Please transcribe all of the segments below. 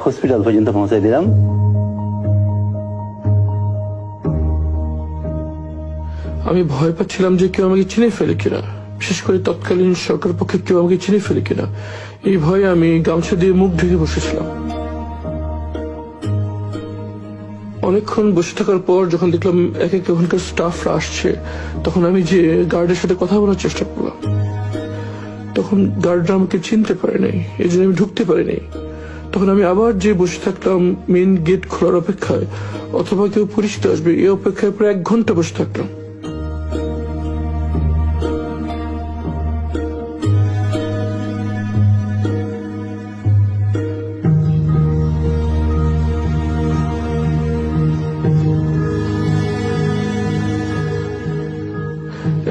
Hospital পর্যন্ত পৌঁছাই দিলাম। আমি ভয় পাচ্ছিলাম যে কেউ আমাকে চিনে ফেলে কিনা, বিশেষ করে তৎকালীন সরকার পক্ষে কেউ আমাকে চিনে ফেলে কিনা। এই ভয়ে আমি গামছা দিয়ে মুখ ঢেকে বসেছিলাম। অনেকক্ষণ বসে থাকার পর যখন দেখলাম এক এক ওখানকার স্টাফরা আসছে, তখন আমি যে গার্ডের সাথে কথা বলার চেষ্টা করলাম। তখন গার্ডরা আমাকে চিনতে পারে নাই, এই জন্য আমি ঢুকতে পারি নাই। তখন আমি আবার যে বসে থাকলাম মেন গেট খোলার অপেক্ষায়, অথবা কেউ পরিচিত আসবে এই অপেক্ষায় প্রায় 1 ঘন্টা বসে থাকলাম।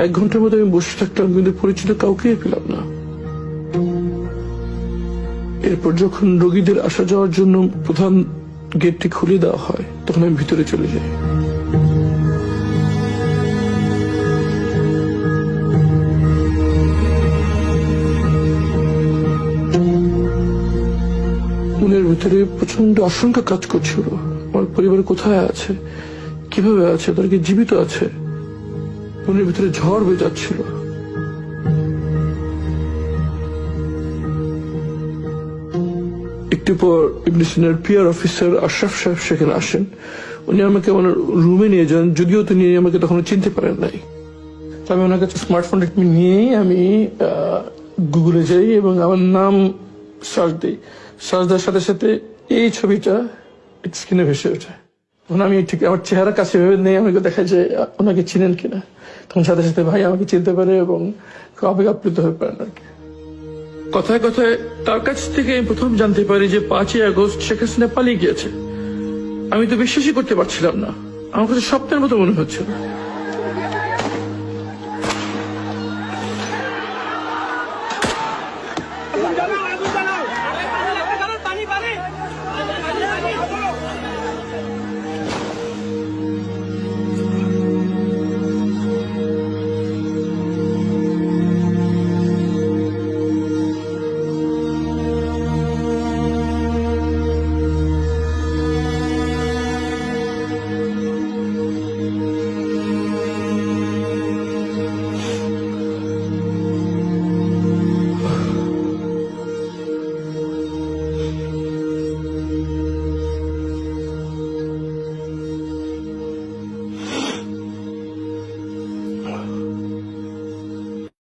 এক ঘন্টার মধ্যে আমি বসে থাকলাম, কিন্তু পরিচিত কাউকেই পেলাম না। এরপর যখন রোগীদের আসা যাওয়ার জন্য প্রধান গেটটি খুলে দেওয়া হয়, তখন আমি ভিতরে চলে যাই। মনের ভিতরে প্রচন্ড আশঙ্কা কাজ করছিল। আমার পরিবার কোথায় আছে, কিভাবে আছে, তারা কি জীবিত আছে? মনের ভিতরে ঝড় বয়ে যাচ্ছিল। একটু পর ইমিগ্রেশনের পিআর অফিসার আশরাফ সাহেব সেখানে আসেন। উনি আমাকে আমার রুমে নিয়ে যান, যদিও তিনি আমাকে তখন চিনতে পারেন নাই। আমি ওনার কাছে স্মার্টফোনটা নিয়েই আমি গুগলে যাই এবং আমার নাম সার্চ দিই। সার্চ দেওয়ার সাথে সাথে এই ছবিটা স্ক্রিনে ভেসে ওঠে। তখন আমি ঠিক আমার চেহারা কাছে ভেবে নেই, আমাকে দেখা যায় ওনাকে চিনেন কিনা। তখন সাথে সাথে ভাই আমাকে চিনতে পারে এবং আবেগ আপ্লুত হয়ে পারেন আর কি। কথায় কথায় তার কাছ থেকে প্রথম জানতে পারি যে 5ই আগস্ট শেখ হাসিনা পালিয়ে গিয়েছে। আমি তো বিশ্বাসই করতে পারছিলাম না, আমার কাছে স্বপ্নের মতো মনে হচ্ছিল।